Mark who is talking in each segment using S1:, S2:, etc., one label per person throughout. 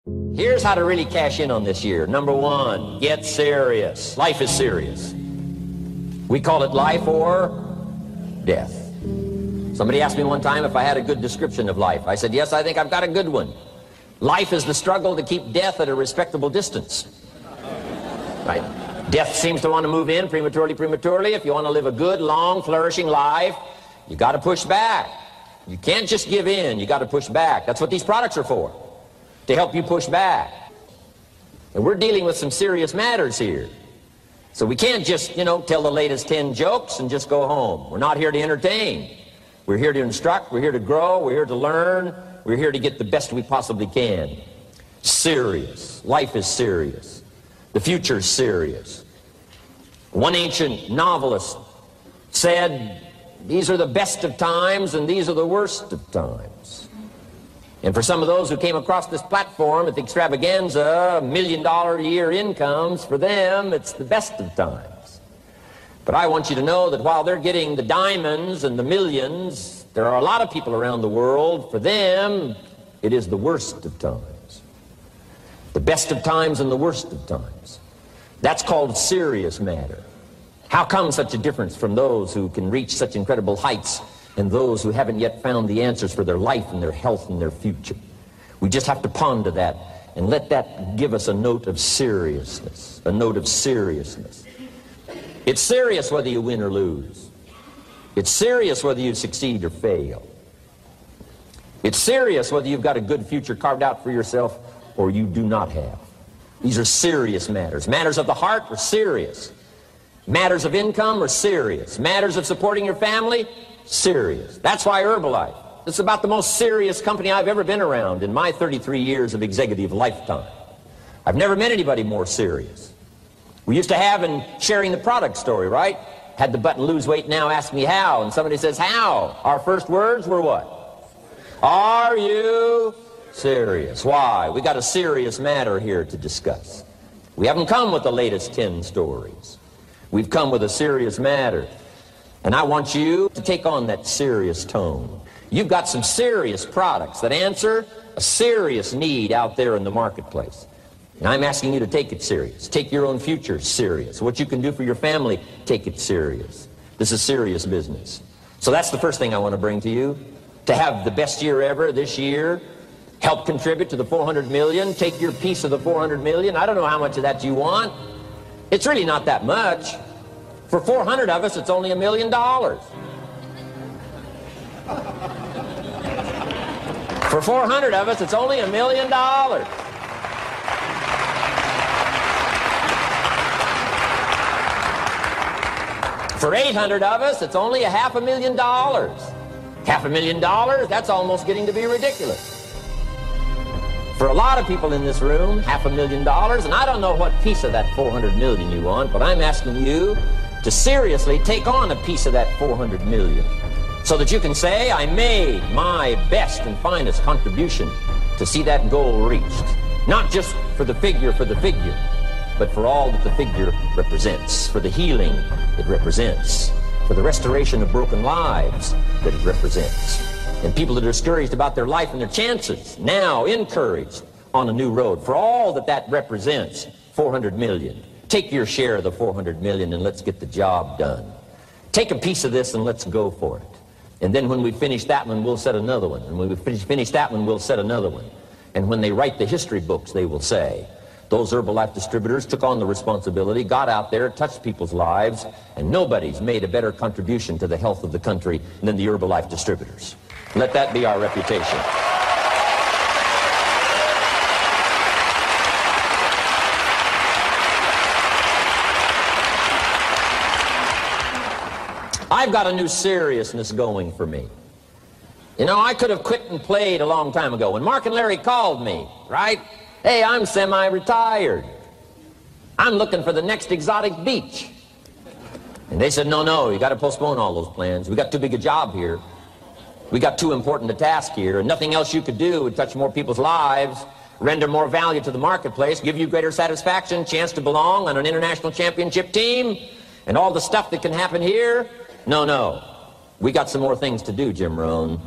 S1: Here's how to really cash in on this year. Number one, get serious. Life is serious. We call it life or death. Somebody asked me one time if I had a good description of life. I said, yes, I think I've got a good one. Life is the struggle to keep death at a respectable distance. Right? Death seems to want to move in prematurely. If you want to live a good, long, flourishing life, you got to push back. You can't just give in. You got to push back. That's what these products are for, to help you push back. And we're dealing with some serious matters here. So we can't just, tell the latest 10 jokes and just go home. We're not here to entertain. We're here to instruct. We're here to grow. We're here to learn. We're here to get the best we possibly can. Serious. Life is serious. The future is serious. One ancient novelist said, these are the best of times and these are the worst of times. And for some of those who came across this platform at the extravaganza, $1 million a year incomes, for them, it's the best of times. But I want you to know that while they're getting the diamonds and the millions, there are a lot of people around the world, for them, it is the worst of times. The best of times and the worst of times. That's called serious matter. How come such a difference from those who can reach such incredible heights and those who haven't yet found the answers for their life and their health and their future? We just have to ponder that and let that give us a note of seriousness, a note of seriousness. It's serious whether you win or lose. It's serious whether you succeed or fail. It's serious whether you've got a good future carved out for yourself or you do not have. These are serious matters. Matters of the heart are serious. Matters of income are serious. Matters of supporting your family, serious. That's why Herbalife, it's about the most serious company I've ever been around in my 33 years of executive lifetime. I've never met anybody more serious. We used to have in sharing the product story, right? Had the button lose weight now, ask me how. And somebody says, how? Our first words were what? Are you serious? Why? We got a serious matter here to discuss. We haven't come with the latest 10 stories. We've come with a serious matter. And I want you to take on that serious tone. You've got some serious products that answer a serious need out there in the marketplace. And I'm asking you to take it serious. Take your own future serious. What you can do for your family, take it serious. This is serious business. So that's the first thing I want to bring to you. To have the best year ever this year, help contribute to the 400 million, take your piece of the 400 million. I don't know how much of that you want. It's really not that much. For 400 of us, it's only $1 million. For 400 of us, it's only $1 million. For 800 of us, it's only $500,000. $500,000, that's almost getting to be ridiculous. For a lot of people in this room, $500,000, and I don't know what piece of that 400 million you want, but I'm asking you to seriously take on a piece of that 400 million so that you can say, I made my best and finest contribution to see that goal reached. Not just for the figure, but for all that the figure represents, for the healing it represents, for the restoration of broken lives that it represents. And people that are discouraged about their life and their chances, now encouraged on a new road. For all that that represents, 400 million. Take your share of the 400 million and let's get the job done. Take a piece of this and let's go for it. And then when we finish that one, we'll set another one. And when we finish that one, we'll set another one. And when they write the history books, they will say, those Herbalife distributors took on the responsibility, got out there, touched people's lives, and nobody's made a better contribution to the health of the country than the Herbalife distributors. Let that be our reputation. I've got a new seriousness going for me. You know, I could have quit and played a long time ago. When Mark and Larry called me, right? Hey, I'm semi-retired. I'm looking for the next exotic beach. And they said, no, you got to postpone all those plans. We got too big a job here. We got too important a task here, and nothing else you could do would touch more people's lives, render more value to the marketplace, give you greater satisfaction, chance to belong on an international championship team, and all the stuff that can happen here. No. We got some more things to do, Jim Rohn.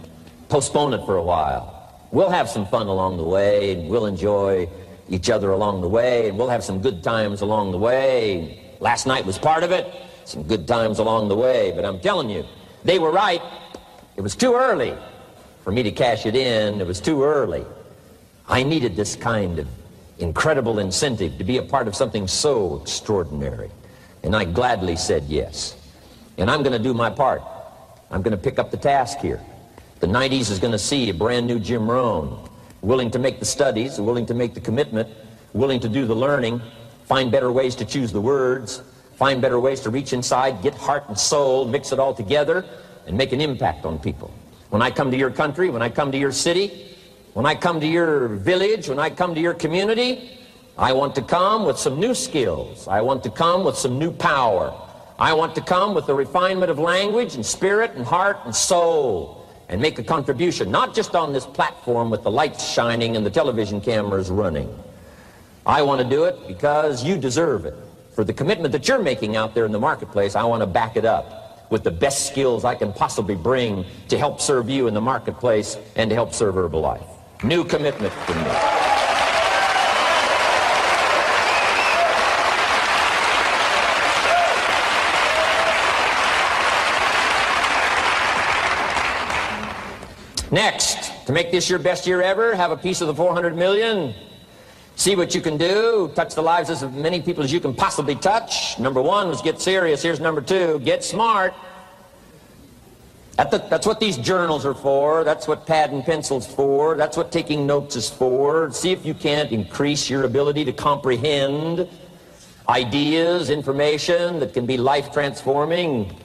S1: Postpone it for a while. We'll have some fun along the way, and we'll enjoy each other along the way, and we'll have some good times along the way. Last night was part of it, some good times along the way, but I'm telling you, they were right. It was too early for me to cash it in. It was too early. I needed this kind of incredible incentive to be a part of something so extraordinary, and I gladly said yes. And I'm going to do my part. I'm going to pick up the task here. The 90s is going to see a brand new Jim Rohn, willing to make the studies, willing to make the commitment, willing to do the learning, find better ways to choose the words, find better ways to reach inside, get heart and soul, mix it all together, and make an impact on people. When I come to your country, when I come to your city, when I come to your village, when I come to your community, I want to come with some new skills. I want to come with some new power. I want to come with the refinement of language and spirit and heart and soul, and make a contribution, not just on this platform with the lights shining and the television cameras running. I want to do it because you deserve it. For the commitment that you're making out there in the marketplace, I want to back it up with the best skills I can possibly bring to help serve you in the marketplace and to help serve Herbalife. New commitment from me. Next, to make this your best year ever, have a piece of the 400 million. See what you can do. Touch the lives of as many people as you can possibly touch. Number one was get serious. Here's number two, get smart. That's what these journals are for. That's what pad and pencil's for. That's what taking notes is for. See if you can't increase your ability to comprehend ideas, information that can be life-transforming.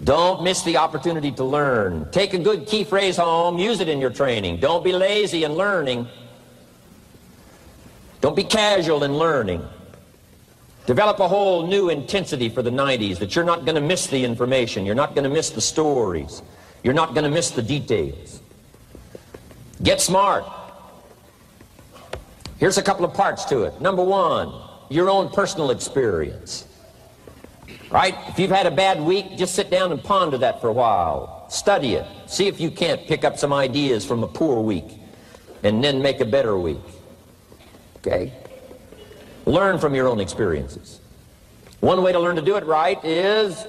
S1: Don't miss the opportunity to learn. Take a good key phrase home, use it in your training. Don't be lazy in learning. Don't be casual in learning. Develop a whole new intensity for the 90s that you're not going to miss the information. You're not going to miss the stories. You're not going to miss the details. Get smart. Here's a couple of parts to it. Number one, your own personal experience. Right? If you've had a bad week, just sit down and ponder that for a while. Study it. See if you can't pick up some ideas from a poor week and then make a better week. Okay? Learn from your own experiences. One way to learn to do it right is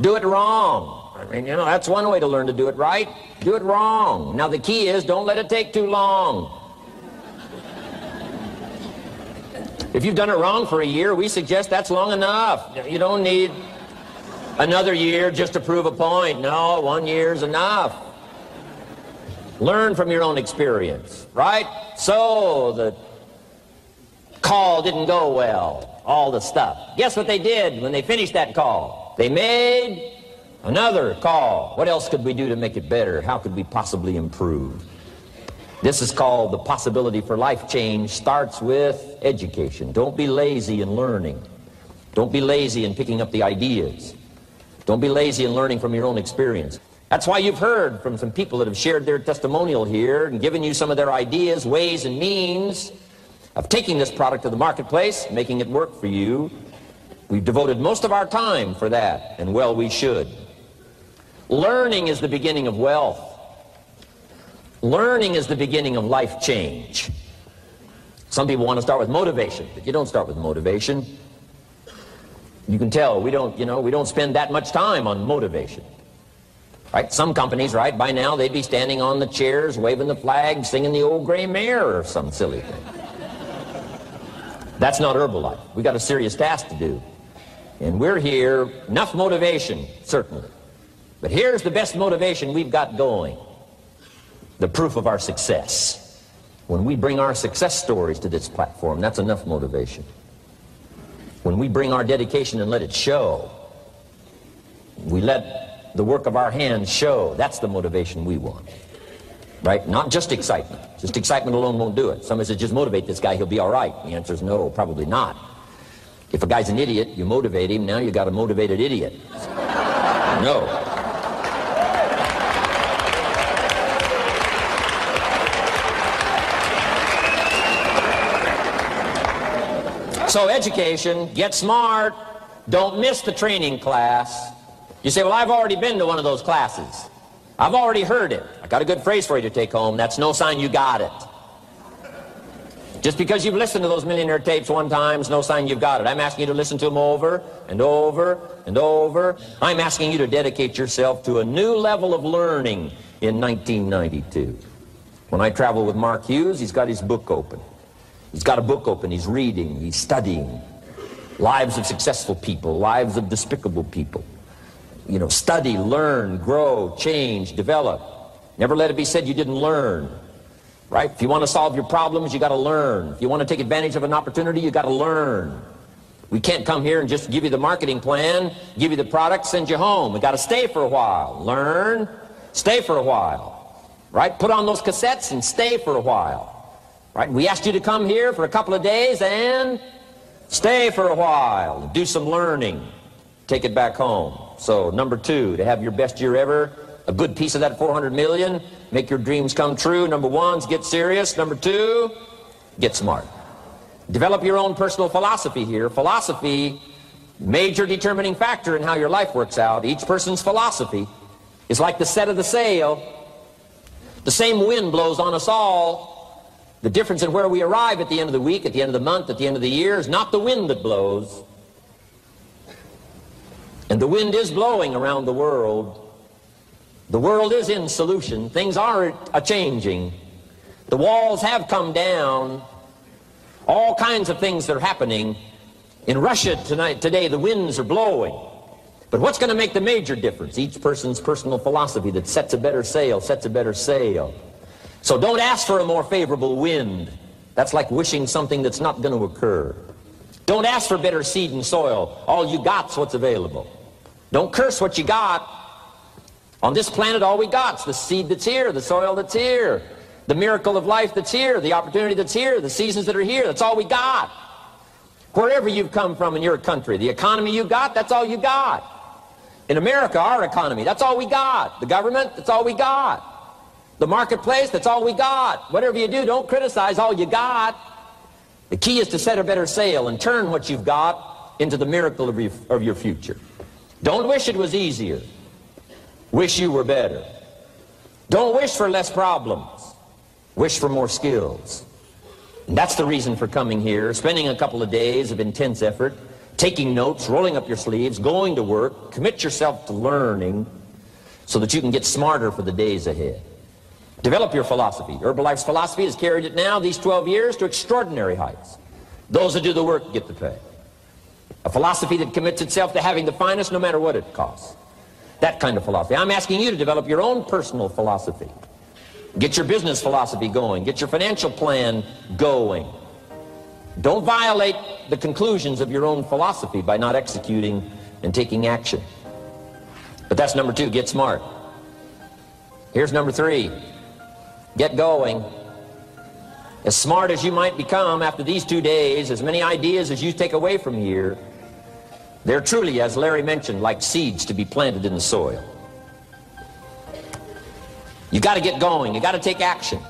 S1: do it wrong. I mean, that's one way to learn to do it right. Do it wrong. Now the key is don't let it take too long. If you've done it wrong for a year, we suggest that's long enough. You don't need another year just to prove a point. No, 1 year's enough. Learn from your own experience, right? So the call didn't go well, all the stuff. Guess what they did when they finished that call? They made another call. What else could we do to make it better? How could we possibly improve? This is called the possibility for life change. Starts with education. Don't be lazy in learning. Don't be lazy in picking up the ideas. Don't be lazy in learning from your own experience. That's why you've heard from some people that have shared their testimonial here and given you some of their ideas, ways, and means of taking this product to the marketplace, making it work for you. We've devoted most of our time for that, and well, we should. Learning is the beginning of wealth. Learning is the beginning of life change. Some people want to start with motivation, but you don't start with motivation. You can tell we don't spend that much time on motivation. Right? Some companies, right, by now they'd be standing on the chairs, waving the flag, singing the old gray mare or some silly thing. That's not Herbalife. We got a serious task to do. And we're here, enough motivation, certainly. But here's the best motivation we've got going. The proof of our success. When we bring our success stories to this platform, that's enough motivation. When we bring our dedication and let it show, we let the work of our hands show, that's the motivation we want. Right? Not just excitement. Just excitement alone won't do it. Somebody says, just motivate this guy, he'll be all right. The answer is no, probably not. If a guy's an idiot, you motivate him, now you got a motivated idiot. No. So education, get smart, don't miss the training class. You say, well, I've already been to one of those classes. I've already heard it. I got a good phrase for you to take home. That's no sign you got it. Just because you've listened to those millionaire tapes one time is no sign you've got it. I'm asking you to listen to them over and over and over. I'm asking you to dedicate yourself to a new level of learning in 1992. When I travel with Mark Hughes, he's got his book open. He's got a book open. He's reading. He's studying. Lives of successful people. Lives of despicable people. You know, study, learn, grow, change, develop. Never let it be said you didn't learn. Right? If you want to solve your problems, you got to learn. If you want to take advantage of an opportunity, you got to learn. We can't come here and just give you the marketing plan, give you the product, send you home. We got to stay for a while. Learn, stay for a while. Right? Put on those cassettes and stay for a while. Right? We asked you to come here for a couple of days and stay for a while. Do some learning. Take it back home. So, number 2, to have your best year ever, a good piece of that 400 million, make your dreams come true. Number 1 is get serious. Number 2, get smart. Develop your own personal philosophy here. Philosophy, major determining factor in how your life works out. Each person's philosophy is like the set of the sail. The same wind blows on us all. The difference in where we arrive at the end of the week, at the end of the month, at the end of the year is not the wind that blows. And the wind is blowing around the world. The world is in solution. Things are a-changing. The walls have come down. All kinds of things are happening. In Russia today, the winds are blowing. But what's going to make the major difference? Each person's personal philosophy that sets a better sail, sets a better sail. So don't ask for a more favorable wind. That's like wishing something that's not going to occur. Don't ask for better seed and soil. All you got's what's available. Don't curse what you got. On this planet, all we got's the seed that's here, the soil that's here, the miracle of life that's here, the opportunity that's here, the seasons that are here. That's all we got. Wherever you've come from in your country, the economy you got, that's all you got. In America, our economy, that's all we got. The government, that's all we got. The marketplace, that's all we got. Whatever you do, don't criticize all you got. The key is to set a better sail and turn what you've got into the miracle of your future. Don't wish it was easier. Wish you were better. Don't wish for less problems. Wish for more skills. And that's the reason for coming here, spending a couple of days of intense effort, taking notes, rolling up your sleeves, going to work, commit yourself to learning so that you can get smarter for the days ahead. Develop your philosophy. Herbalife's philosophy has carried it now, these 12 years, to extraordinary heights. Those that do the work get the pay. A philosophy that commits itself to having the finest no matter what it costs. That kind of philosophy. I'm asking you to develop your own personal philosophy. Get your business philosophy going. Get your financial plan going. Don't violate the conclusions of your own philosophy by not executing and taking action. But that's number 2, get smart. Here's number 3, get going. As smart as you might become after these 2 days, as many ideas as you take away from here, they're truly, as Larry mentioned, like seeds to be planted in the soil. You got to get going. You got to take action.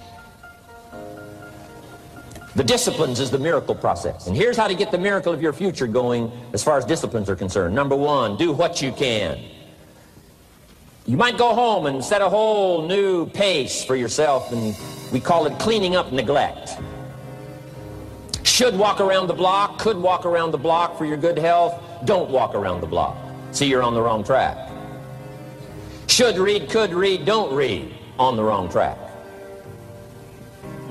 S1: The disciplines is the miracle process. And here's how to get the miracle of your future going as far as disciplines are concerned. Number 1, do what you can. You might go home and set a whole new pace for yourself, and we call it cleaning up neglect. Should walk around the block, could walk around the block for your good health. Don't walk around the block. See, you're on the wrong track. Should read, could read, don't read. On the wrong track.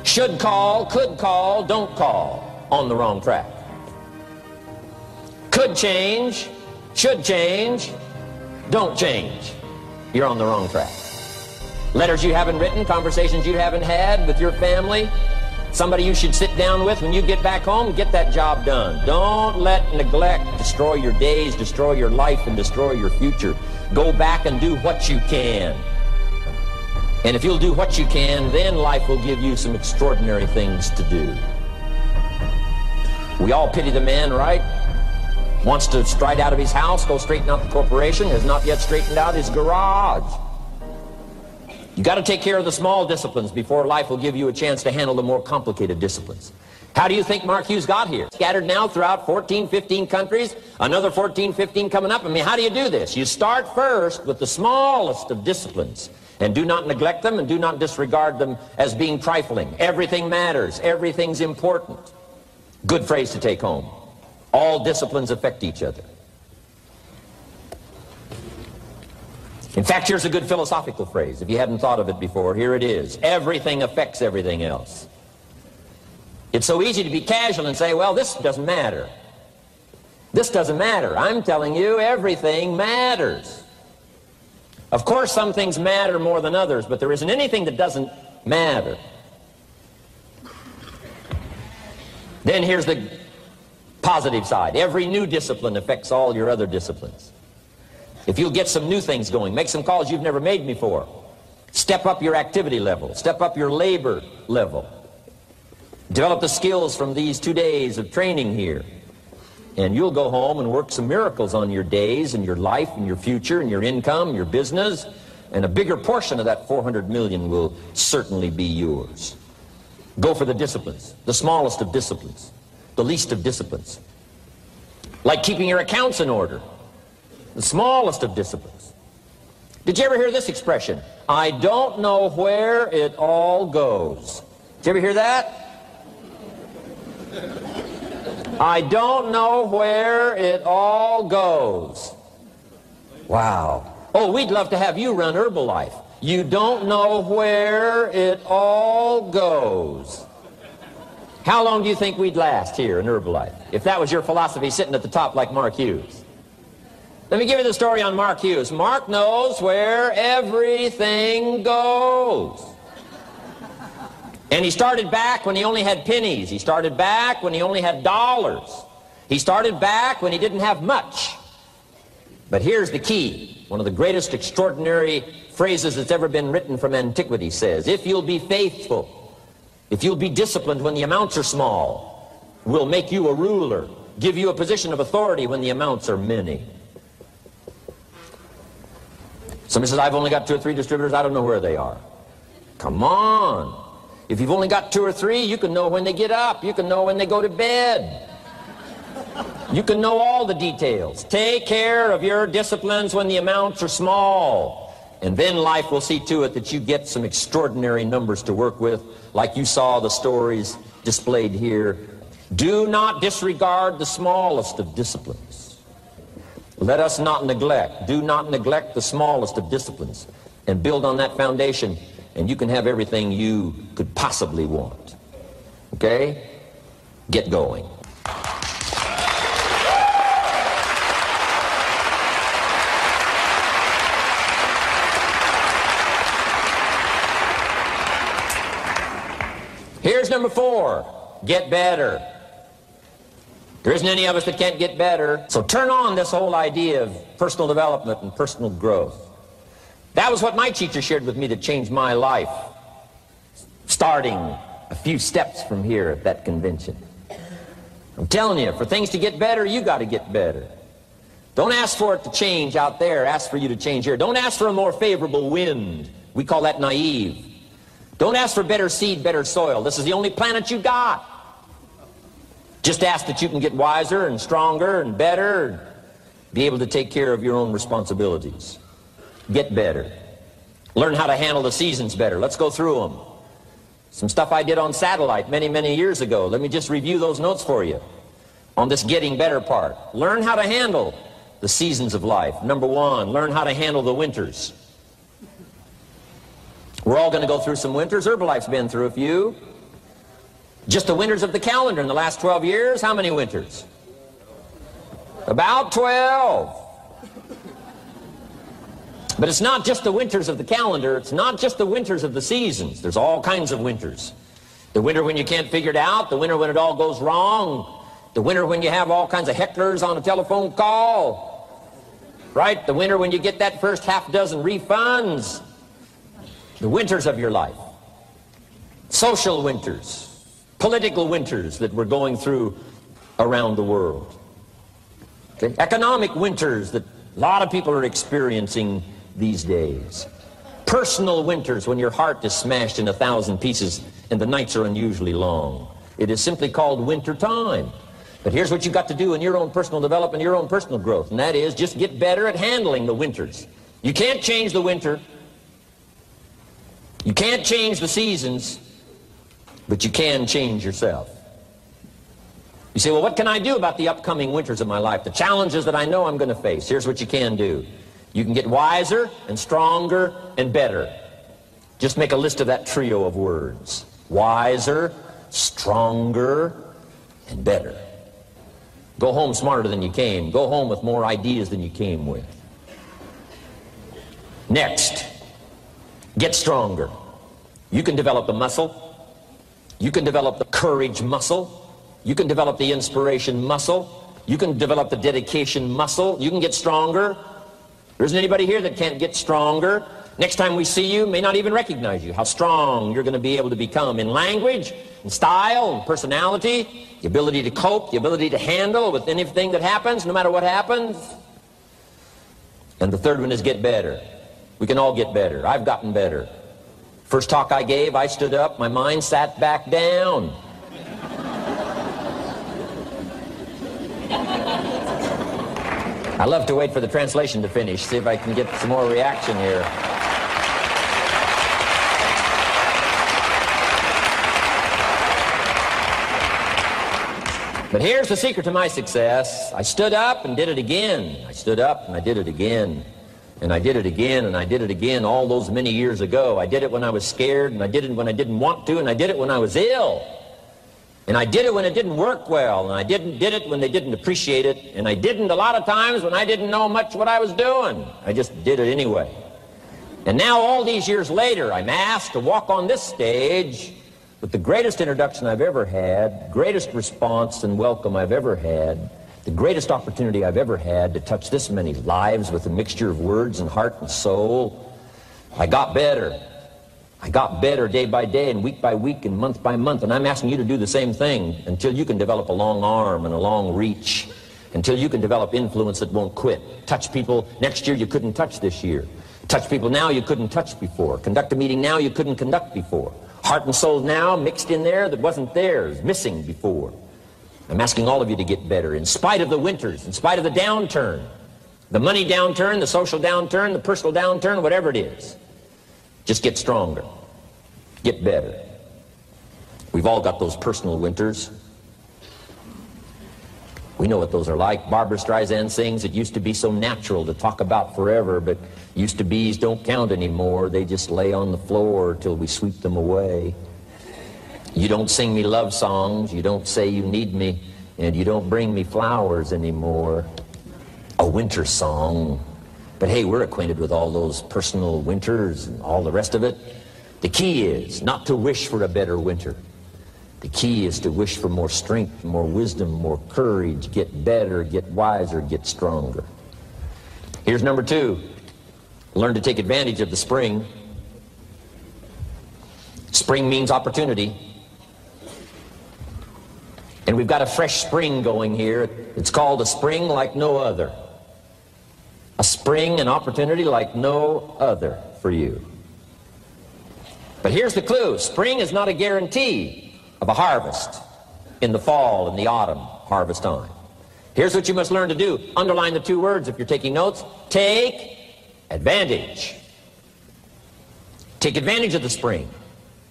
S1: Should call, could call, don't call. On the wrong track. Could change, should change, don't change. You're on the wrong track. Letters you haven't written, conversations you haven't had with your family, somebody you should sit down with when you get back home, get that job done. Don't let neglect destroy your days, destroy your life, and destroy your future. Go back and do what you can. And if you'll do what you can, then life will give you some extraordinary things to do. We all pity the man, right? Wants to stride out of his house, go straighten out the corporation, has not yet straightened out his garage. You got to take care of the small disciplines before life will give you a chance to handle the more complicated disciplines. How do you think Mark Hughes got here? Scattered now throughout 14, 15 countries, another 14, 15 coming up. I mean, how do you do this? You start first with the smallest of disciplines, And do not neglect them and do not disregard them as being trifling. Everything matters. Everything's important. Good phrase to take home. All disciplines affect each other. In fact, here's a good philosophical phrase. If you hadn't thought of it before, here it is. Everything affects everything else. It's so easy to be casual and say, well, this doesn't matter. This doesn't matter. I'm telling you, everything matters. Of course, some things matter more than others, but there isn't anything that doesn't matter. Then here's the positive side. Every new discipline affects all your other disciplines. If you'll get some new things going, make some calls you've never made before. Step up your activity level. Step up your labor level. Develop the skills from these 2 days of training here. And you'll go home and work some miracles on your days and your life and your future and your income, your business, and a bigger portion of that 400 million will certainly be yours. Go for the disciplines, the smallest of disciplines, the least of disciplines. Like keeping your accounts in order, the smallest of disciplines. Did you ever hear this expression? I don't know where it all goes. Did you ever hear that? I don't know where it all goes. Wow. Oh, we'd love to have you run Herbalife. You don't know where it all goes. How long do you think we'd last here in Herbalife if that was your philosophy sitting at the top like Mark Hughes? Let me give you the story on Mark Hughes. Mark knows where everything goes. And he started back when he only had pennies. He started back when he only had dollars. He started back when he didn't have much. But here's the key. One of the greatest extraordinary phrases that's ever been written from antiquity says, if you'll be faithful, if you'll be disciplined when the amounts are small, we'll make you a ruler, give you a position of authority when the amounts are many. Somebody says, I've only got 2 or 3 distributors, I don't know where they are. Come on. If you've only got 2 or 3, you can know when they get up. You can know when they go to bed. You can know all the details. Take care of your disciplines when the amounts are small. And then life will see to it that you get some extraordinary numbers to work with, like you saw the stories displayed here. Do not disregard the smallest of disciplines. Let us not neglect. Do not neglect the smallest of disciplines. And build on that foundation, and you can have everything you could possibly want. Okay? Get going. Here's number 4. Get better. There isn't any of us that can't get better. So turn on this whole idea of personal development and personal growth. That was what my teacher shared with me that changed my life, starting a few steps from here at that convention. I'm telling you, for things to get better, you got to get better. Don't ask for it to change out there. Ask for you to change here. Don't ask for a more favorable wind. We call that naive. Don't ask for better seed, better soil. This is the only planet you got. Just ask that you can get wiser and stronger and better and be able to take care of your own responsibilities. Get better. Learn how to handle the seasons better. Let's go through them. Some stuff I did on satellite many, many years ago. Let me just review those notes for you on this getting better part. Learn how to handle the seasons of life. Number 1, learn how to handle the winters. We're all going to go through some winters. Herbalife's been through a few. Just the winters of the calendar in the last 12 years, how many winters? About 12. But it's not just the winters of the calendar. It's not just the winters of the seasons. There's all kinds of winters. The winter when you can't figure it out. The winter when it all goes wrong. The winter when you have all kinds of hecklers on a telephone call. Right? The winter when you get that first half dozen refunds. The winters of your life. Social winters. Political winters that we're going through around the world. Okay? Economic winters that a lot of people are experiencing these days. Personal winters when your heart is smashed in 1,000 pieces and the nights are unusually long. It is simply called winter time. But here's what you've got to do in your own personal development, your own personal growth, and that is just get better at handling the winters. You can't change the winter. You can't change the seasons, but you can change yourself. You say, well, what can I do about the upcoming winters of my life, the challenges that I know I'm going to face? Here's what you can do. You can get wiser and stronger and better. Just make a list of that trio of words. Wiser, stronger, and better. Go home smarter than you came. Go home with more ideas than you came with. Next, get stronger. You can develop the muscle. You can develop the courage muscle. You can develop the inspiration muscle. You can develop the dedication muscle. You can get stronger. There isn't anybody here that can't get stronger. Next time we see you, may not even recognize you. How strong you're going to be able to become in language, in style, in personality, the ability to cope, the ability to handle with anything that happens, no matter what happens. And the third one is get better. We can all get better. I've gotten better. First talk I gave, I stood up, my mind sat back down. I love to wait for the translation to finish, see if I can get some more reaction here. But here's the secret to my success. I stood up and did it again. I stood up and I did it again. And I did it again, and I did it again all those many years ago. I did it when I was scared, and I did it when I didn't want to, and I did it when I was ill. And I did it when it didn't work well, and I did it when they didn't appreciate it, and I didn't a lot of times when I didn't know much what I was doing. I just did it anyway. And now all these years later, I'm asked to walk on this stage with the greatest introduction I've ever had, greatest response and welcome I've ever had, the greatest opportunity I've ever had to touch this many lives with a mixture of words and heart and soul. I got better. I got better day by day and week by week and month by month, and I'm asking you to do the same thing until you can develop a long arm and a long reach, until you can develop influence that won't quit. Touch people next year you couldn't touch this year. Touch people now you couldn't touch before. Conduct a meeting now you couldn't conduct before. Heart and soul now mixed in there that wasn't theirs, missing before. I'm asking all of you to get better in spite of the winters, in spite of the downturn, the money downturn, the social downturn, the personal downturn, whatever it is. Just get stronger. Get better. We've all got those personal winters. We know what those are like. Barbara Streisand sings, it used to be so natural to talk about forever, but used to be's don't count anymore. They just lay on the floor till we sweep them away. You don't sing me love songs, you don't say you need me, and you don't bring me flowers anymore. A winter song. But hey, we're acquainted with all those personal winters and all the rest of it. The key is not to wish for a better winter. The key is to wish for more strength, more wisdom, more courage, get better, get wiser, get stronger. Here's number 2. Learn to take advantage of the spring. Spring means opportunity. And we've got a fresh spring going here. It's called a spring like no other. A spring, an opportunity like no other for you. But here's the clue. Spring is not a guarantee of a harvest in the fall and the autumn harvest time. Here's what you must learn to do. Underline the 2 words if you're taking notes. Take advantage. Take advantage of the spring.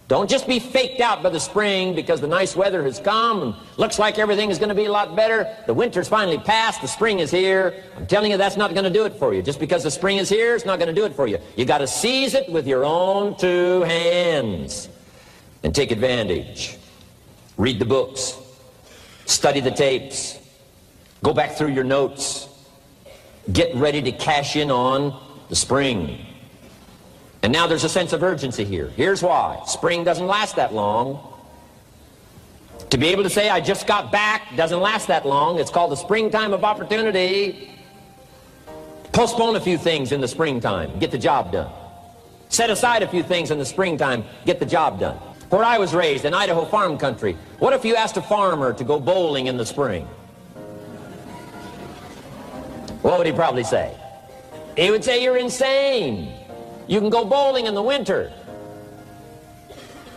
S1: Don't just be faked out by the spring because the nice weather has come and looks like everything is going to be a lot better. The winter's finally passed, the spring is here. I'm telling you, that's not going to do it for you. Just because the spring is here, it's not going to do it for you. You got to seize it with your own 2 hands and take advantage. Read the books. Study the tapes. Go back through your notes. Get ready to cash in on the spring. And now there's a sense of urgency here. Here's why. Spring doesn't last that long. To be able to say, I just got back, doesn't last that long. It's called the springtime of opportunity. Postpone a few things in the springtime. Get the job done. Set aside a few things in the springtime. Get the job done. Where I was raised, in Idaho farm country, what if you asked a farmer to go bowling in the spring? What would he probably say? He would say, you're insane. You can go bowling in the winter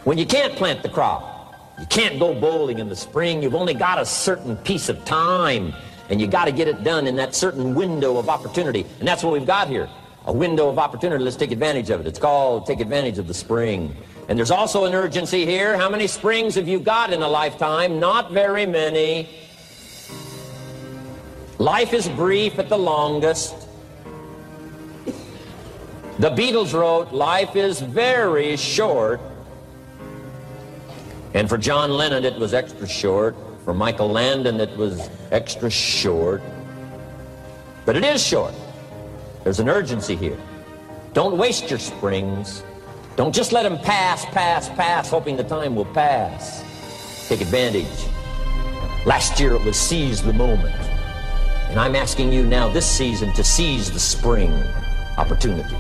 S1: when you can't plant the crop. You can't go bowling in the spring. You've only got a certain piece of time, and you got to get it done in that certain window of opportunity. And that's what we've got here. a window of opportunity. Let's take advantage of it. It's called take advantage of the spring. And there's also an urgency here. How many springs have you got in a lifetime? Not very many. Life is brief at the longest. The Beatles wrote, life is very short. And for John Lennon, it was extra short. For Michael Landon, it was extra short. But it is short. There's an urgency here. Don't waste your springs. Don't just let them pass, hoping the time will pass. Take advantage. Last year it was seize the moment. And I'm asking you now this season to seize the spring opportunity.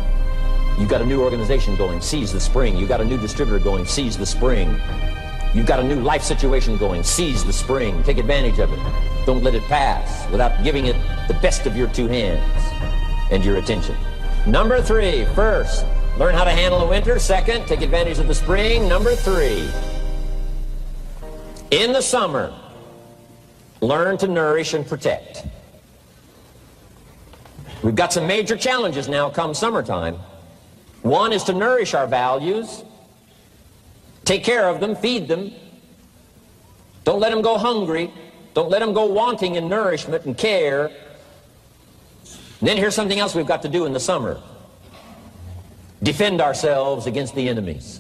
S1: You've got a new organization going, seize the spring. You've got a new distributor going, seize the spring. You've got a new life situation going, seize the spring. Take advantage of it. Don't let it pass without giving it the best of your two hands and your attention. Number 3, first, learn how to handle the winter. Second, take advantage of the spring. Number 3, in the summer, learn to nourish and protect. We've got some major challenges now come summertime. One is to nourish our values. Take care of them, feed them. Don't let them go hungry. Don't let them go wanting in nourishment and care. And then here's something else we've got to do in the summer. Defend ourselves against the enemies.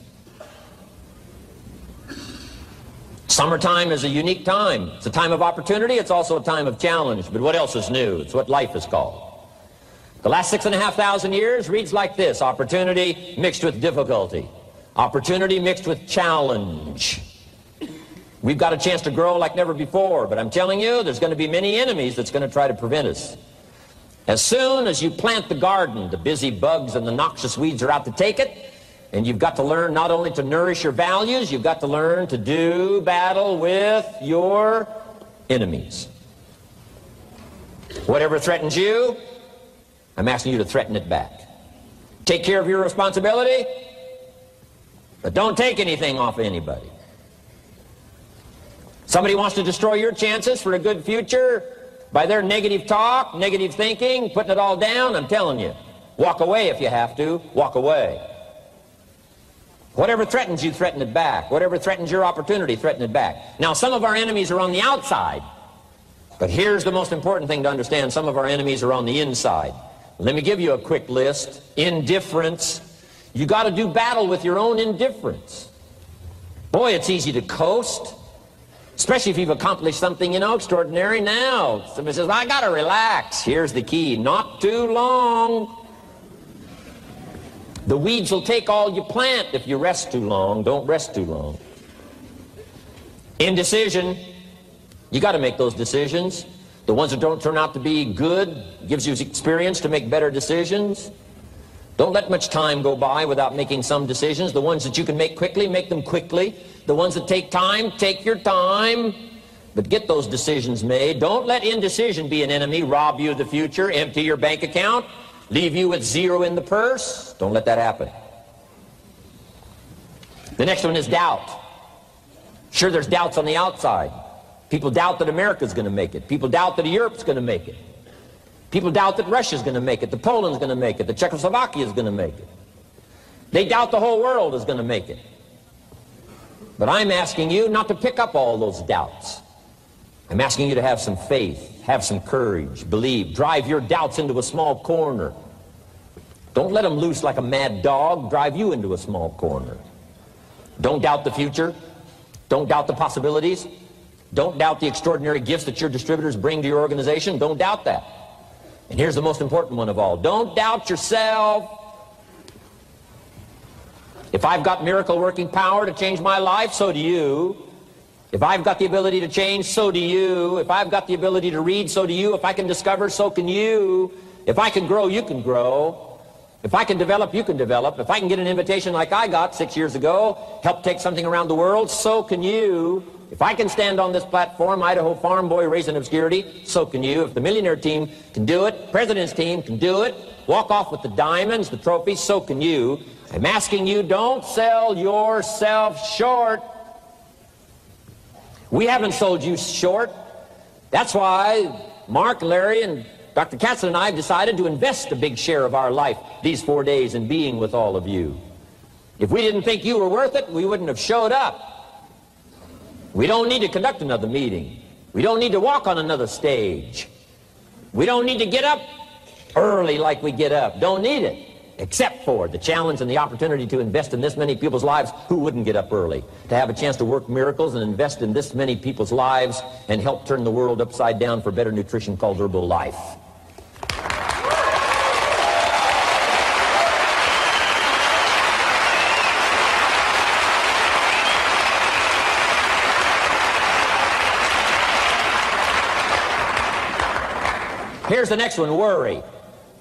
S1: Summertime is a unique time. It's a time of opportunity. It's also a time of challenge. But what else is new? It's what life is called. The last 6,500 years reads like this: opportunity mixed with difficulty. Opportunity mixed with challenge. We've got a chance to grow like never before, but I'm telling you, there's going to be many enemies that's going to try to prevent us. As soon as you plant the garden, the busy bugs and the noxious weeds are out to take it, and you've got to learn not only to nourish your values, you've got to learn to do battle with your enemies. Whatever threatens you, I'm asking you to threaten it back. Take care of your responsibility, but don't take anything off of anybody. Somebody wants to destroy your chances for a good future by their negative talk, negative thinking, putting it all down. I'm telling you, walk away if you have to. Walk away. Whatever threatens you, threaten it back. Whatever threatens your opportunity, threaten it back. Now, some of our enemies are on the outside, but here's the most important thing to understand. Some of our enemies are on the inside. Let me give you a quick list. Indifference. You got to do battle with your own indifference. Boy, it's easy to coast, especially if you've accomplished something, extraordinary. Now, somebody says, I got to relax. Here's the key: not too long. The weeds will take all you plant if you rest too long. Don't rest too long. Indecision. You got to make those decisions. The ones that don't turn out to be good gives you experience to make better decisions. Don't let much time go by without making some decisions. The ones that you can make quickly, make them quickly. The ones that take time, take your time. But get those decisions made. Don't let indecision be an enemy, rob you of the future, empty your bank account, leave you with zero in the purse. Don't let that happen. The next one is doubt. Sure, there's doubts on the outside. People doubt that America's going to make it. People doubt that Europe's going to make it. People doubt that Russia's going to make it, that Poland's going to make it, that Czechoslovakia's going to make it. They doubt the whole world is going to make it. But I'm asking you not to pick up all those doubts. I'm asking you to have some faith, have some courage, believe, drive your doubts into a small corner. Don't let them loose like a mad dog, drive you into a small corner. Don't doubt the future. Don't doubt the possibilities. Don't doubt the extraordinary gifts that your distributors bring to your organization. Don't doubt that. And here's the most important one of all. Don't doubt yourself. If I've got miracle working power to change my life, so do you. If I've got the ability to change, so do you. If I've got the ability to read, so do you. If I can discover, so can you. If I can grow, you can grow. If I can develop, you can develop. If I can get an invitation like I got 6 years ago, help take something around the world, so can you. If I can stand on this platform, Idaho farm boy raised in obscurity, so can you. If the millionaire team can do it, president's team can do it, walk off with the diamonds, the trophies, so can you. I'm asking you, don't sell yourself short. We haven't sold you short. That's why Mark, Larry, and Dr. Katzen and I have decided to invest a big share of our life these 4 days in being with all of you. If we didn't think you were worth it, we wouldn't have showed up. We don't need to conduct another meeting. We don't need to walk on another stage. We don't need to get up early like we get up. Don't need it. Except for the challenge and the opportunity to invest in this many people's lives who wouldn't get up early. To have a chance to work miracles and invest in this many people's lives and help turn the world upside down for better nutrition called Herbalife. Here's the next one, worry.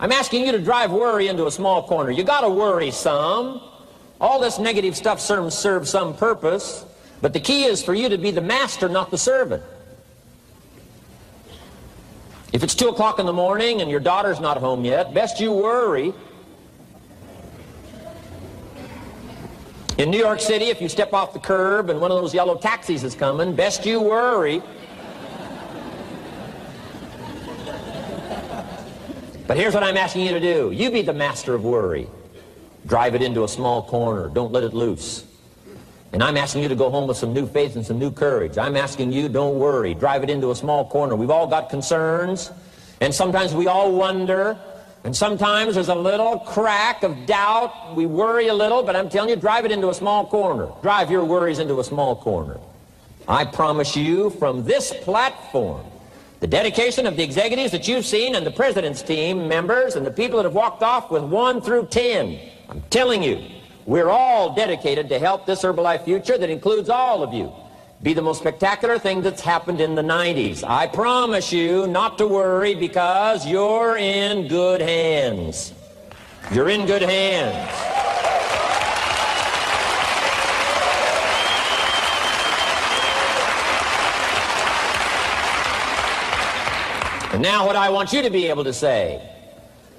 S1: I'm asking you to drive worry into a small corner. You got to worry some. All this negative stuff serves some purpose, but the key is for you to be the master, not the servant. If it's 2 o'clock in the morning and your daughter's not home yet, best you worry. In New York City, if you step off the curb and one of those yellow taxis is coming, best you worry. But here's what I'm asking you to do. You be the master of worry. Drive it into a small corner. Don't let it loose. And I'm asking you to go home with some new faith and some new courage. I'm asking you, don't worry. Drive it into a small corner. We've all got concerns, and sometimes we all wonder, and sometimes there's a little crack of doubt. We worry a little, but I'm telling you, drive it into a small corner. Drive your worries into a small corner. I promise you, from this platform, the dedication of the executives that you've seen and the president's team members and the people that have walked off with 1 through 10, I'm telling you, we're all dedicated to help this Herbalife future that includes all of you be the most spectacular thing that's happened in the 90s. I promise you not to worry because you're in good hands. You're in good hands. And now what I want you to be able to say,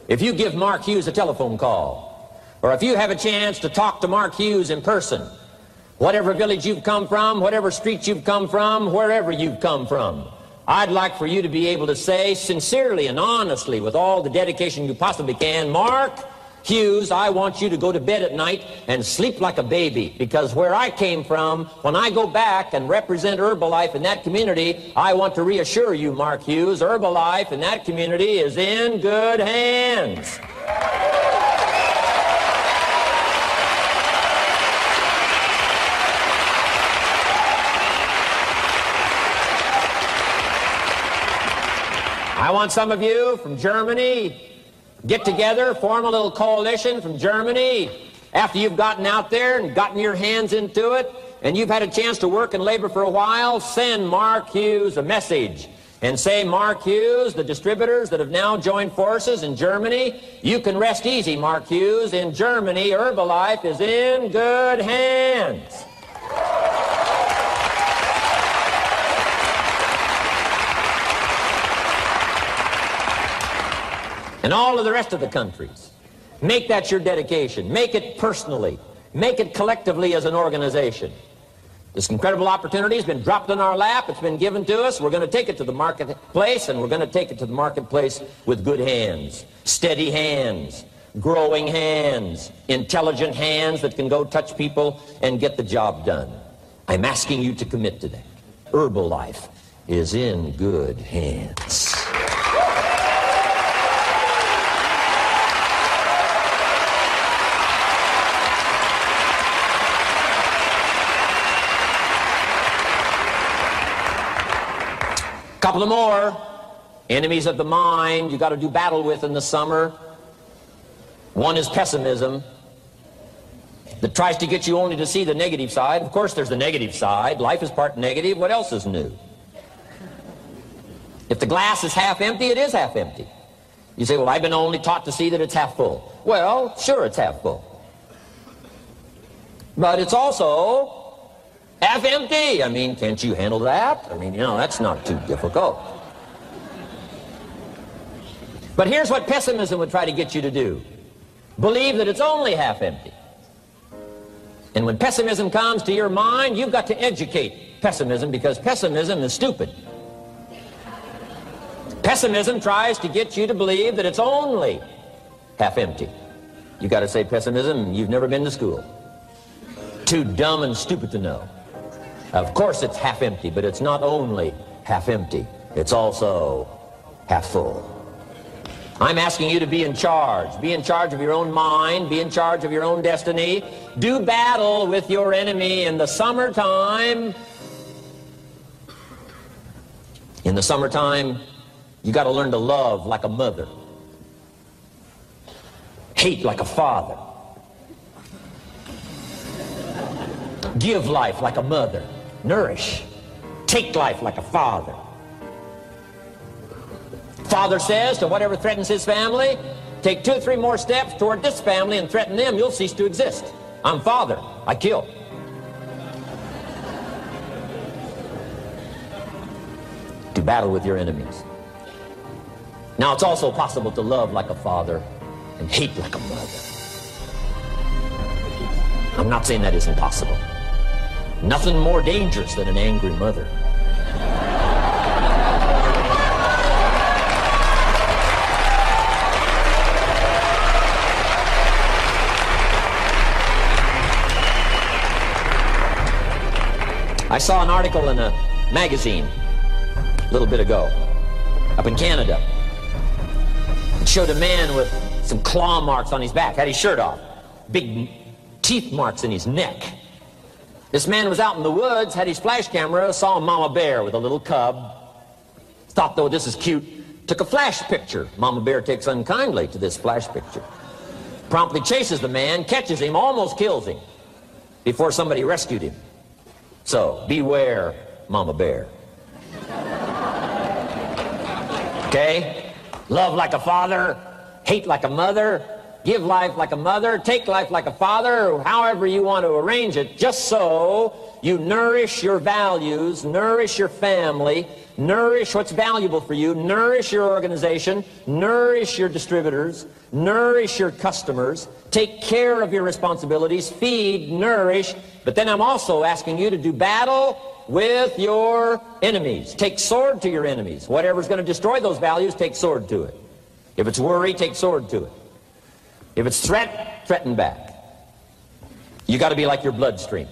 S1: if you give Mark Hughes a telephone call, or if you have a chance to talk to Mark Hughes in person, whatever village you've come from, whatever street you've come from, wherever you've come from, I'd like for you to be able to say sincerely and honestly, with all the dedication you possibly can, Mark Hughes, I want you to go to bed at night and sleep like a baby, because where I came from, when I go back and represent Herbalife in that community, I want to reassure you, Mark Hughes, Herbalife in that community is in good hands. I want some of you from Germany, get together, form a little coalition from Germany. After you've gotten out there and gotten your hands into it, and you've had a chance to work and labor for a while, send Mark Hughes a message and say, Mark Hughes, the distributors that have now joined forces in Germany, you can rest easy, Mark Hughes. In Germany, Herbalife is in good hands. And all of the rest of the countries, make that your dedication. Make it personally. Make it collectively as an organization. This incredible opportunity has been dropped in our lap. It's been given to us. We're going to take it to the marketplace, and we're going to take it to the marketplace with good hands, steady hands, growing hands, intelligent hands that can go touch people and get the job done. I'm asking you to commit to that. Herbalife is in good hands. Couple of more enemies of the mind you got to do battle with in the summer. One is pessimism, that tries to get you only to see the negative side. Of course there's the negative side. Life is part negative. What else is new? If the glass is half empty, it is half empty. You say, well, I've been only taught to see that it's half full. Well, sure, it's half full, but it's also half empty. I mean, can't you handle that? I mean, you know, that's not too difficult. But here's what pessimism would try to get you to do. Believe that it's only half empty. And when pessimism comes to your mind, you've got to educate pessimism, because pessimism is stupid. Pessimism tries to get you to believe that it's only half empty. You got to say, pessimism, you've never been to school. Too dumb and stupid to know. Of course it's half empty, but it's not only half empty. It's also half full. I'm asking you to be in charge. Be in charge of your own mind. Be in charge of your own destiny. Do battle with your enemy in the summertime. In the summertime, you got to learn to love like a mother. Hate like a father. Give life like a mother. Nourish. Take life like a father. Father says to whatever threatens his family, take 2 or 3 more steps toward this family and threaten them, you'll cease to exist. I'm father. I kill. Do battle with your enemies. Now, it's also possible to love like a father and hate like a mother. I'm not saying that isn't possible. Nothing more dangerous than an angry mother. I saw an article in a magazine a little bit ago up in Canada. It showed a man with some claw marks on his back, had his shirt off, big teeth marks in his neck. This man was out in the woods, had his flash camera, saw a mama bear with a little cub, thought, though, this is cute, took a flash picture. Mama bear takes unkindly to this flash picture. Promptly chases the man, catches him, almost kills him before somebody rescued him. So, beware, mama bear. Okay? Love like a father, hate like a mother, give life like a mother, take life like a father, however you want to arrange it, just so you nourish your values, nourish your family, nourish what's valuable for you, nourish your organization, nourish your distributors, nourish your customers, take care of your responsibilities, feed, nourish, but then I'm also asking you to do battle with your enemies. Take sword to your enemies. Whatever's going to destroy those values, take sword to it. If it's worry, take sword to it. If it's threat, threaten back. You got to be like your bloodstream.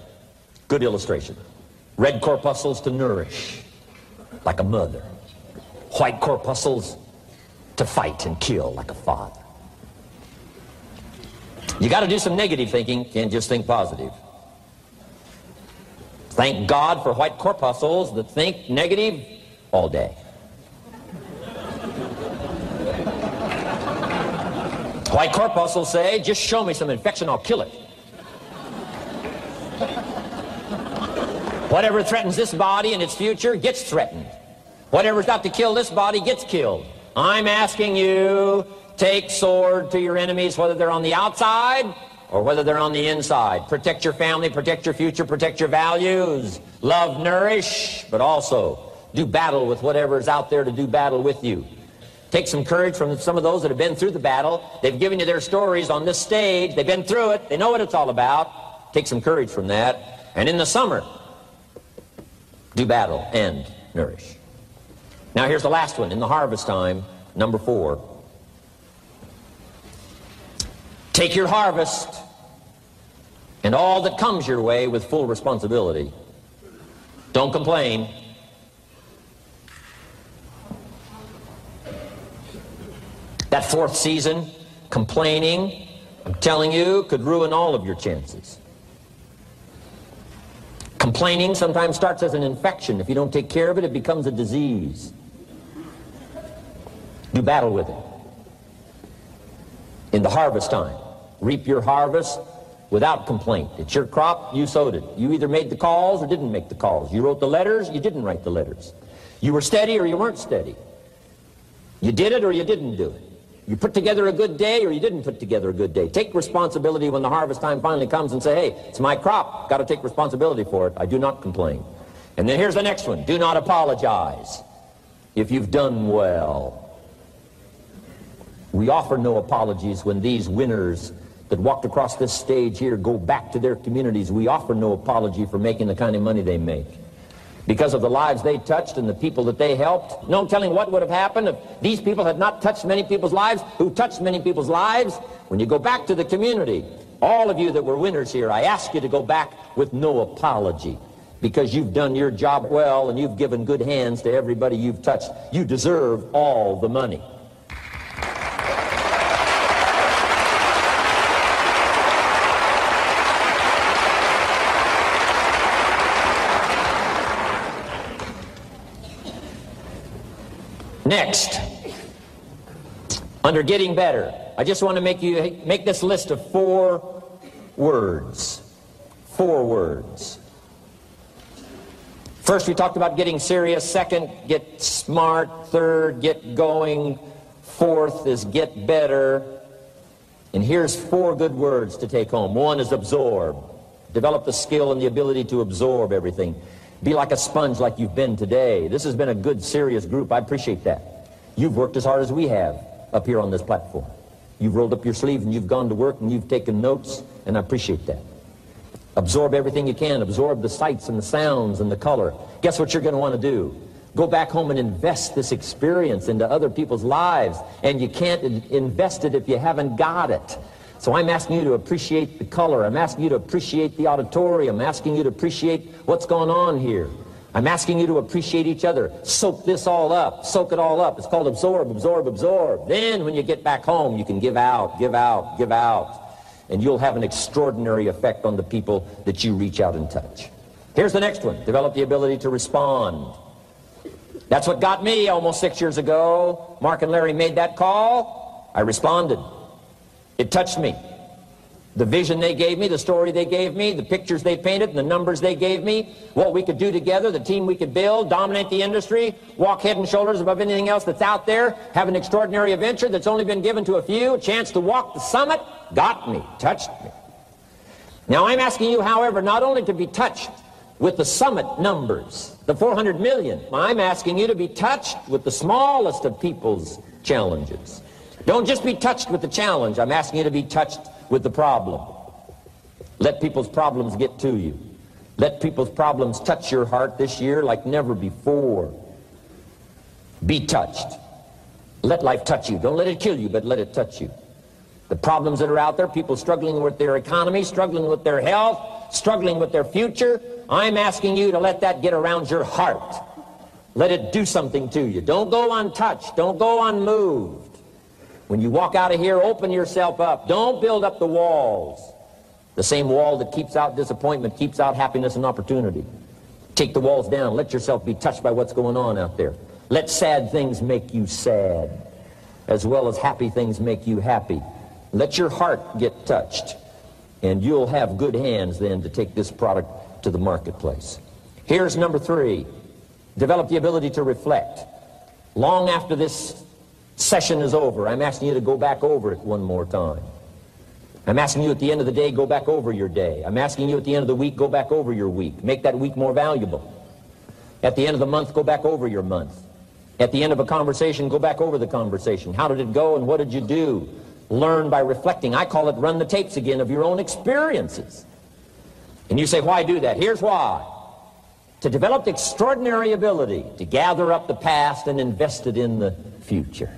S1: Good illustration. Red corpuscles to nourish, like a mother. White corpuscles to fight and kill, like a father. You got to do some negative thinking, can't just think positive. Thank God for white corpuscles that think negative all day. White corpuscles say, just show me some infection, I'll kill it. Whatever threatens this body and its future gets threatened. Whatever's got to kill this body gets killed. I'm asking you, take sword to your enemies, whether they're on the outside or whether they're on the inside. Protect your family, protect your future, protect your values. Love, nourish, but also do battle with whatever's out there to do battle with you. Take some courage from some of those that have been through the battle. They've given you their stories on this stage. They've been through it. They know what it's all about. Take some courage from that. And in the summer, do battle and nourish. Now here's the last one. In the harvest time, number 4. Take your harvest and all that comes your way with full responsibility. Don't complain. That 4th season, complaining, I'm telling you, could ruin all of your chances. Complaining sometimes starts as an infection. If you don't take care of it, it becomes a disease. Do battle with it. In the harvest time, reap your harvest without complaint. It's your crop, you sowed it. You either made the calls or didn't make the calls. You wrote the letters, you didn't write the letters. You were steady or you weren't steady. You did it or you didn't do it. You put together a good day or you didn't put together a good day. Take responsibility when the harvest time finally comes and say, hey, it's my crop. Got to take responsibility for it. I do not complain. And then here's the next one. Do not apologize if you've done well. We offer no apologies when these winners that walked across this stage here go back to their communities. We offer no apology for making the kind of money they make. because of the lives they touched and the people that they helped. No telling what would have happened if these people had not touched many people's lives, who touched many people's lives. When you go back to the community, all of you that were winners here, I ask you to go back with no apology, because you've done your job well and you've given good hands to everybody you've touched. You deserve all the money. Next, under getting better, I just want to make this list of 4 words. 4 words. First, we talked about getting serious. Second, get smart. Third, get going. Fourth is get better. And here's 4 good words to take home. 1 is absorb. Develop the skill and the ability to absorb everything. Be like a sponge like you've been today. This has been a good, serious group. I appreciate that. You've worked as hard as we have up here on this platform. You've rolled up your sleeves and you've gone to work and you've taken notes, and I appreciate that. Absorb everything you can. Absorb the sights and the sounds and the color. Guess what you're going to want to do? Go back home and invest this experience into other people's lives, and you can't invest it if you haven't got it. So I'm asking you to appreciate the color. I'm asking you to appreciate the auditorium. I'm asking you to appreciate what's going on here. I'm asking you to appreciate each other. Soak this all up. Soak it all up. It's called absorb, absorb, absorb. Then when you get back home, you can give out, give out, give out. And you'll have an extraordinary effect on the people that you reach out and touch. Here's the next one. Develop the ability to respond. That's what got me almost 6 years ago. Mark and Larry made that call. I responded. It touched me. The vision they gave me, the story they gave me, the pictures they painted, and the numbers they gave me, what we could do together, the team we could build, dominate the industry, walk head and shoulders above anything else that's out there, have an extraordinary adventure that's only been given to a few, a chance to walk the summit, got me, touched me. Now I'm asking you, however, not only to be touched with the summit numbers, the 400 million, I'm asking you to be touched with the smallest of people's challenges. Don't just be touched with the challenge. I'm asking you to be touched with the problem. Let people's problems get to you. Let people's problems touch your heart this year like never before. Be touched. Let life touch you. Don't let it kill you, but let it touch you. The problems that are out there, people struggling with their economy, struggling with their health, struggling with their future, I'm asking you to let that get around your heart. Let it do something to you. Don't go untouched. Don't go unmoved. When you walk out of here, open yourself up. Don't build up the walls. The same wall that keeps out disappointment keeps out happiness and opportunity. Take the walls down. Let yourself be touched by what's going on out there. Let sad things make you sad, as well as happy things make you happy. Let your heart get touched, and you'll have good hands then to take this product to the marketplace. Here's number 3. Develop the ability to reflect. Long after this session is over, I'm asking you to go back over it one more time. I'm asking you at the end of the day, go back over your day. I'm asking you at the end of the week, go back over your week. Make that week more valuable. At the end of the month, go back over your month. At the end of a conversation, go back over the conversation. How did it go and what did you do? Learn by reflecting. I call it run the tapes again of your own experiences. And you say, why do that? Here's why. To develop the extraordinary ability to gather up the past and invest it in the future.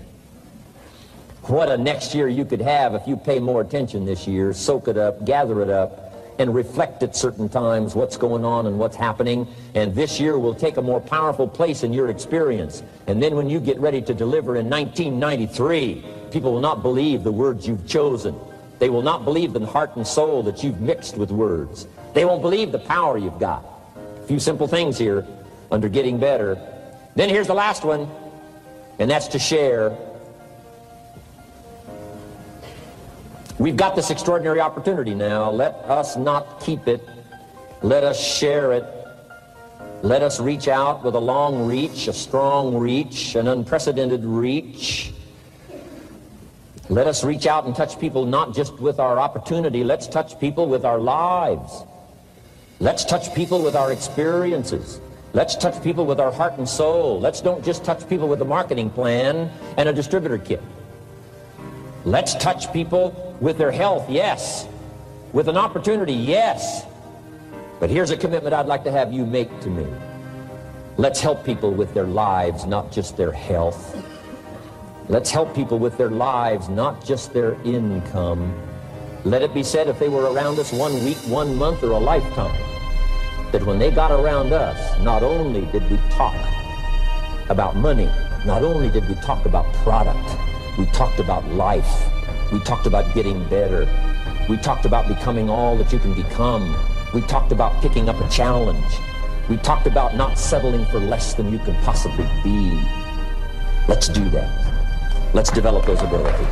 S1: What a next year you could have if you pay more attention this year, soak it up, gather it up, and reflect at certain times what's going on and what's happening. And this year will take a more powerful place in your experience. And then when you get ready to deliver in 1993, people will not believe the words you've chosen. They will not believe the heart and soul that you've mixed with words. They won't believe the power you've got. A few simple things here under getting better. Then here's the last one, and that's to share. We've got this extraordinary opportunity now. Let us not keep it. Let us share it. Let us reach out with a long reach, a strong reach, an unprecedented reach. Let us reach out and touch people not just with our opportunity. Let's touch people with our lives. Let's touch people with our experiences. Let's touch people with our heart and soul. Let's don't just touch people with a marketing plan and a distributor kit. Let's touch people with their health, yes. With an opportunity, yes. But here's a commitment I'd like to have you make to me. Let's help people with their lives, not just their health. Let's help people with their lives, not just their income. Let it be said, if they were around us 1 week, 1 month, or a lifetime, that when they got around us, not only did we talk about money, not only did we talk about product, we talked about life. We talked about getting better. We talked about becoming all that you can become. We talked about picking up a challenge. We talked about not settling for less than you can possibly be. Let's do that. Let's develop those abilities.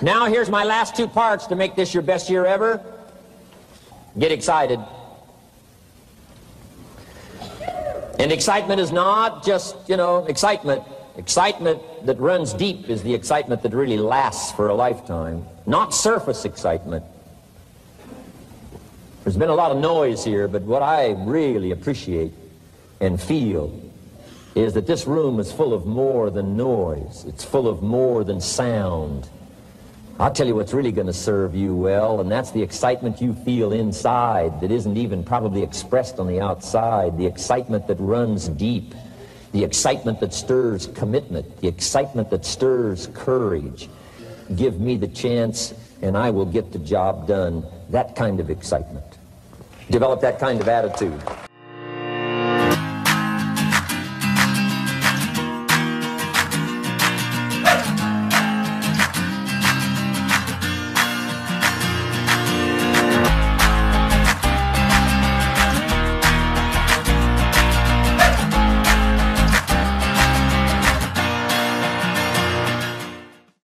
S1: Now here's my last 2 parts to make this your best year ever. Get excited. And excitement is not just, excitement. Excitement that runs deep is the excitement that really lasts for a lifetime. Not surface excitement. There's been a lot of noise here, but what I really appreciate and feel is that this room is full of more than noise. It's full of more than sound. I'll tell you what's really going to serve you well, and that's the excitement you feel inside that isn't even probably expressed on the outside, the excitement that runs deep, the excitement that stirs commitment, the excitement that stirs courage. Give me the chance, and I will get the job done. That kind of excitement. Develop that kind of attitude.